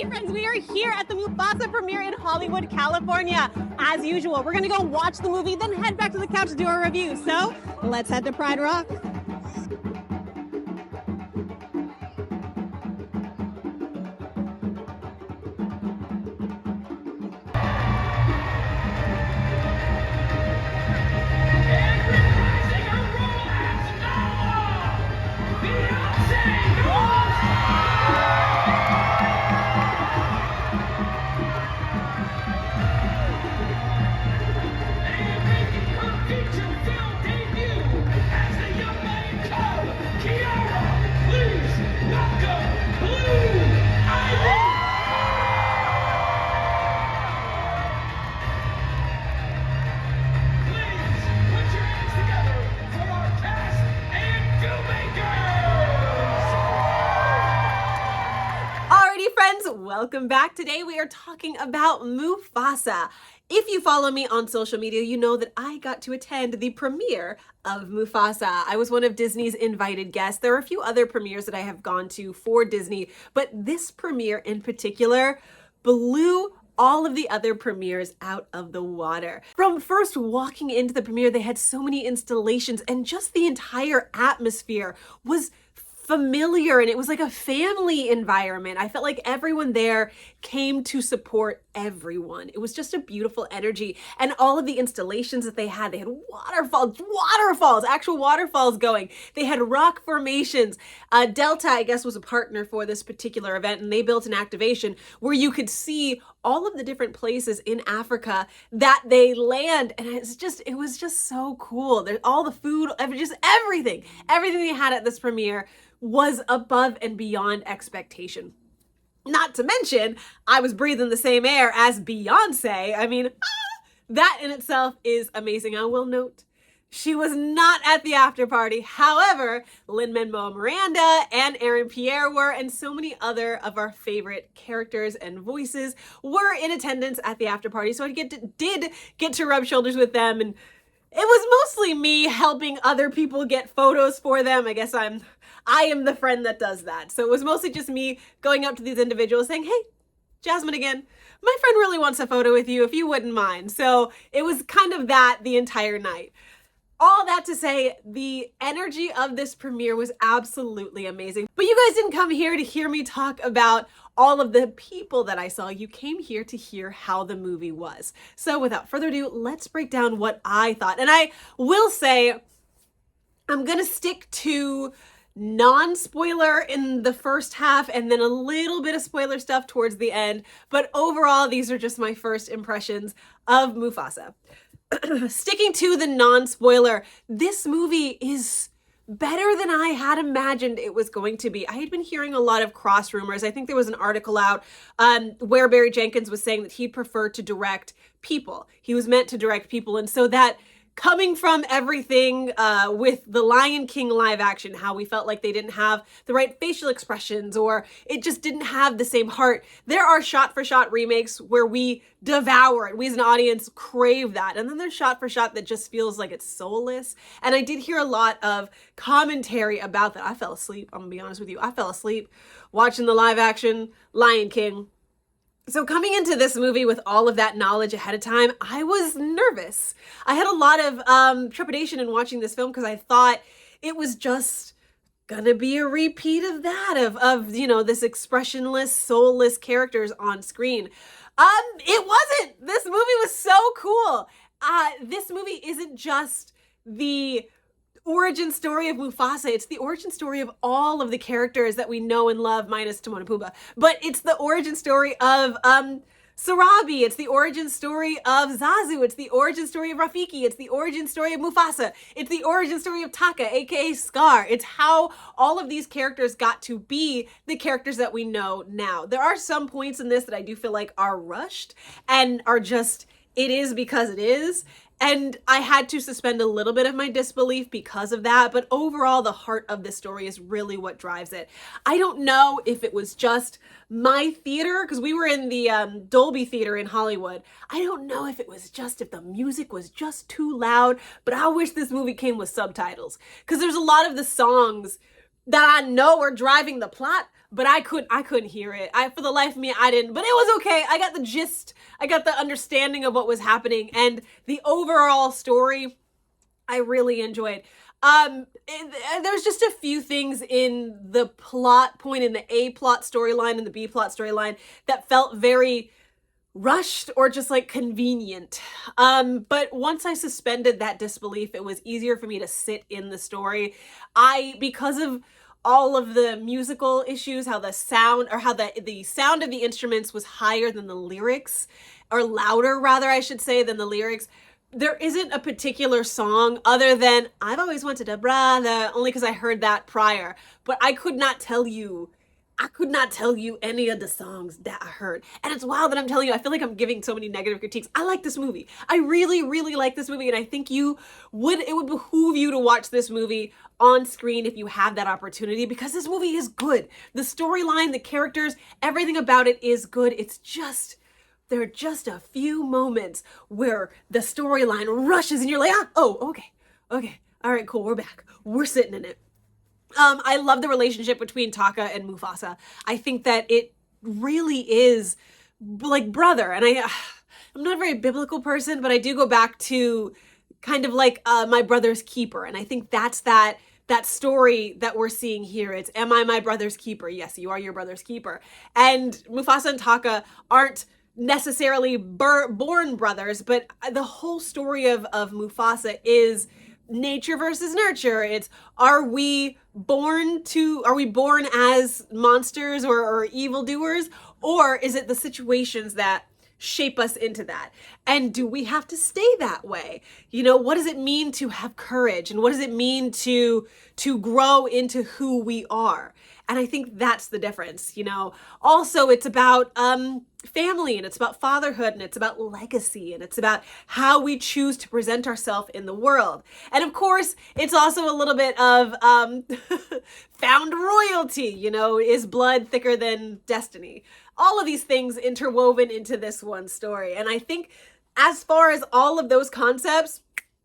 Hey friends, we are here at the Mufasa premiere in Hollywood, California. As usual, we're gonna go watch the movie, then head back to the couch to do our review. So, let's head to Pride Rock. Welcome back. Today we are talking about Mufasa. If you follow me on social media, you know that I got to attend the premiere of Mufasa. I was one of Disney's invited guests. There are a few other premieres that I have gone to for Disney, but this premiere in particular blew all of the other premieres out of the water. From first walking into the premiere, they had so many installations and just the entire atmosphere was familiar, and it was like a family environment. I felt like everyone there came to support everyone. It was just a beautiful energy, and all of the installations that they had waterfalls, actual waterfalls going. They had rock formations. Delta, I guess, was a partner for this particular event, and they built an activation where you could see all of the different places in Africa that they land, and it was just so cool. There's all the food, just everything they had at this premiere was above and beyond expectation. Not to mention, I was breathing the same air as Beyonce. I mean, that in itself is amazing. I will note, she was not at the after party. However, Lin-Manuel Miranda and Aaron Pierre were, and so many other of our favorite characters and voices were in attendance at the after party. So I did get to rub shoulders with them, and it was mostly me helping other people get photos for them. I guess I am the friend that does that. So it was mostly just me going up to these individuals saying, hey, Jasmine again, my friend really wants a photo with you if you wouldn't mind. So it was kind of that the entire night. All that to say, the energy of this premiere was absolutely amazing. But you guys didn't come here to hear me talk about all of the people that I saw. You came here to hear how the movie was. So without further ado, let's break down what I thought. And I will say, I'm gonna stick to non-spoiler in the first half and then a little bit of spoiler stuff towards the end. But overall, these are just my first impressions of Mufasa. Sticking to the non-spoiler, this movie is better than I had imagined it was going to be. I had been hearing a lot of cross rumors. I think there was an article out where Barry Jenkins was saying that he preferred to direct people. He was meant to direct people. And so that coming from everything with the Lion King live action, how we felt like they didn't have the right facial expressions or it just didn't have the same heart. There are shot-for-shot remakes where we devour it. We as an audience crave that. And then there's shot-for-shot that just feels like it's soulless. And I did hear a lot of commentary about that. I fell asleep. I'm gonna be honest with you. I fell asleep watching the live action Lion King. So coming into this movie with all of that knowledge ahead of time, I was nervous. I had a lot of trepidation in watching this film because I thought it was just gonna be a repeat of that, of you know, this expressionless, soulless characters on screen. It wasn't. This movie was so cool. This movie isn't just the origin story of Mufasa. It's the origin story of all of the characters that we know and love, minus Timon and Pumbaa. But it's the origin story of Sarabi. It's the origin story of Zazu. It's the origin story of Rafiki. It's the origin story of Mufasa. It's the origin story of Taka, aka Scar. It's how all of these characters got to be the characters that we know now. There are some points in this that I do feel like are rushed and are just, it is because it is. And I had to suspend a little bit of my disbelief because of that. But overall, the heart of this story is really what drives it. I don't know if it was just my theater, because we were in the Dolby Theater in Hollywood. I don't know if it was just, if the music was just too loud, but I wish this movie came with subtitles. Because there's a lot of the songs that I know are driving the plot, but I couldn't hear it. For the life of me, I didn't, but it was okay. I got the gist. I got the understanding of what was happening, and the overall story I really enjoyed. There's just a few things in the plot point, in the A plot storyline and the B plot storyline, that felt very rushed or just like convenient. But once I suspended that disbelief, it was easier for me to sit in the story. Because of all of the musical issues, how the sound of the instruments was higher than the lyrics, or louder rather, I should say, than the lyrics. There isn't a particular song other than I've always wanted a brother, only because I heard that prior. But I could not tell you any of the songs that I heard. And it's wild that I'm telling you, I feel like I'm giving so many negative critiques. I like this movie. I really, really like this movie. And I think it would behoove you to watch this movie on screen if you have that opportunity, because this movie is good. The storyline, the characters, everything about it is good. There are just a few moments where the storyline rushes and you're like, okay, all right, cool, we're back. We're sitting in it. I love the relationship between Taka and Mufasa. I think that it really is like brother. And I'm not a very biblical person, but I do go back to kind of like my brother's keeper. And I think that's that story that we're seeing here. It's, am I my brother's keeper? Yes, you are your brother's keeper. And Mufasa and Taka aren't necessarily born brothers, but the whole story of Mufasa is nature versus nurture. It's, are we born as monsters or evildoers, or is it the situations that shape us into that? And do we have to stay that way? What does it mean to have courage, and what does it mean to grow into who we are? And I think that's the difference. Also, it's about family, and it's about fatherhood, and it's about legacy, and it's about how we choose to present ourselves in the world. And of course, it's also a little bit of found royalty. Is blood thicker than destiny? All of these things interwoven into this one story. And I think as far as all of those concepts,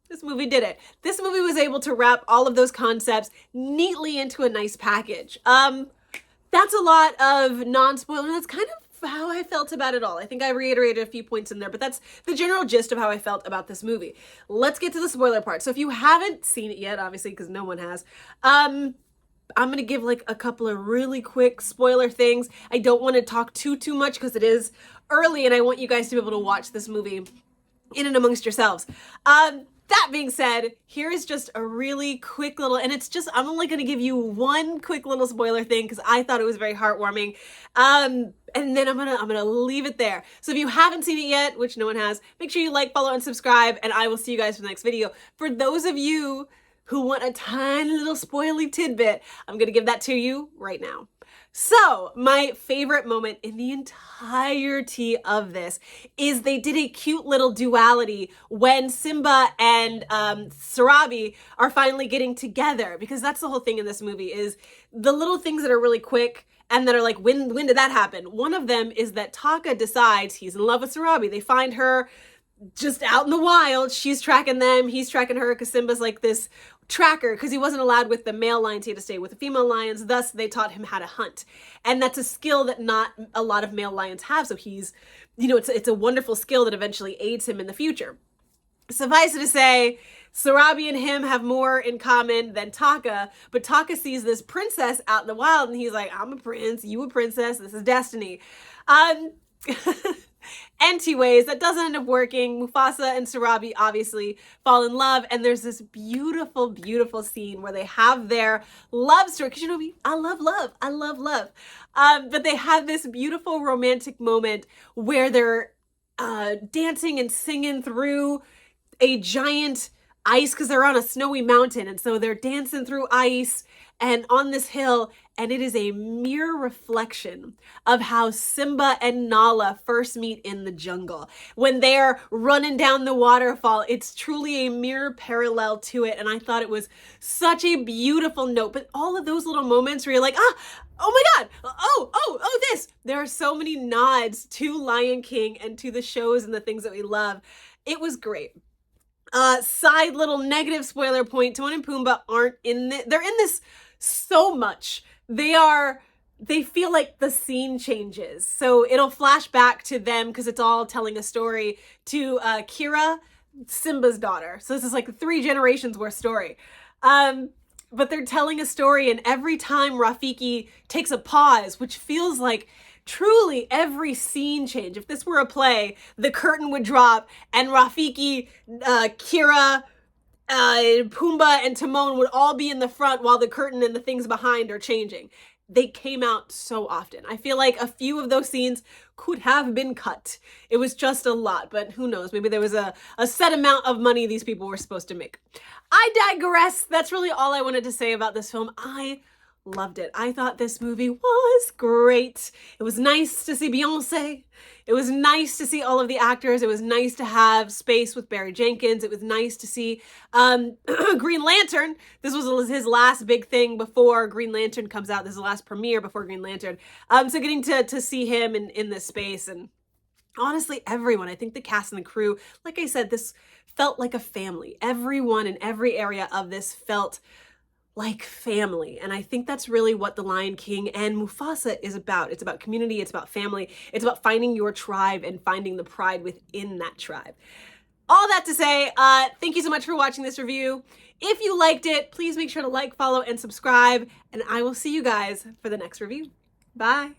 this movie did it. This movie was able to wrap all of those concepts neatly into a nice package. That's a lot of non-spoiler. That's kind of how I felt about it all. I think I reiterated a few points in there, but that's the general gist of how I felt about this movie. Let's get to the spoiler part. So if you haven't seen it yet, obviously, because no one has, I'm going to give like a couple of really quick spoiler things. I don't want to talk too much because it is early and I want you guys to be able to watch this movie in and amongst yourselves. That being said, here is just a really quick little, and it's just, I'm only going to give you one quick little spoiler thing because I thought it was very heartwarming. And then I'm gonna leave it there. So if you haven't seen it yet, which no one has, make sure you like, follow, and subscribe, and I will see you guys for the next video. For those of you who want a tiny little spoily tidbit, I'm gonna give that to you right now. So my favorite moment in the entirety of this is they did a cute little duality when Simba and Sarabi are finally getting together, because that's the whole thing in this movie, is the little things that are really quick and that are like, when did that happen? One of them is that Taka decides he's in love with Sarabi. They find her just out in the wild. She's tracking them, he's tracking her, because Simba's like this tracker, because he wasn't allowed with the male lions, he had to stay with the female lions. Thus they taught him how to hunt, and that's a skill that not a lot of male lions have. So he's, it's a wonderful skill that eventually aids him in the future. Suffice it to say, Sarabi and him have more in common than Taka, but Taka sees this princess out in the wild and he's like, I'm a prince, you a princess, this is destiny. Anyways, that doesn't end up working. Mufasa and Sarabi obviously fall in love, and there's this beautiful, beautiful scene where they have their love story, because you know me, I love love. But they have this beautiful romantic moment where they're dancing and singing through a giant ice, because they're on a snowy mountain, and so they're dancing through ice and on this hill, and it is a mirror reflection of how Simba and Nala first meet in the jungle. When they're running down the waterfall, it's truly a mirror parallel to it, and I thought it was such a beautiful note. But all of those little moments where you're like, oh my God, oh, this. There are so many nods to Lion King and to the shows and the things that we love. It was great. Side little negative spoiler point, Timon and Pumbaa aren't in this. They're in this so much. They are they feel like the scene changes. So it'll flash back to them because it's all telling a story to Kira, Simba's daughter. So this is like 3 generations worth story. But they're telling a story, and every time Rafiki takes a pause, which feels like truly every scene change. If this were a play, the curtain would drop and Rafiki, Kira, Pumbaa, and Timon would all be in the front while the curtain and the things behind are changing. They came out so often. I feel like a few of those scenes could have been cut. It was just a lot, but who knows? Maybe there was a set amount of money these people were supposed to make. I digress. That's really all I wanted to say about this film. I loved it. I thought this movie was great. It was nice to see Beyonce. It was nice to see all of the actors. It was nice to have space with Barry Jenkins. It was nice to see Green Lantern. This was his last big thing before Green Lantern comes out. This is the last premiere before Green Lantern. So getting to see him in this space, and honestly, everyone, I think the cast and the crew, like I said, this felt like a family. Everyone in every area of this felt like family. And I think that's really what The Lion King and Mufasa is about. It's about community, it's about family, it's about finding your tribe and finding the pride within that tribe. All that to say, thank you so much for watching this review. If you liked it, please make sure to like, follow, and subscribe, and I will see you guys for the next review. Bye.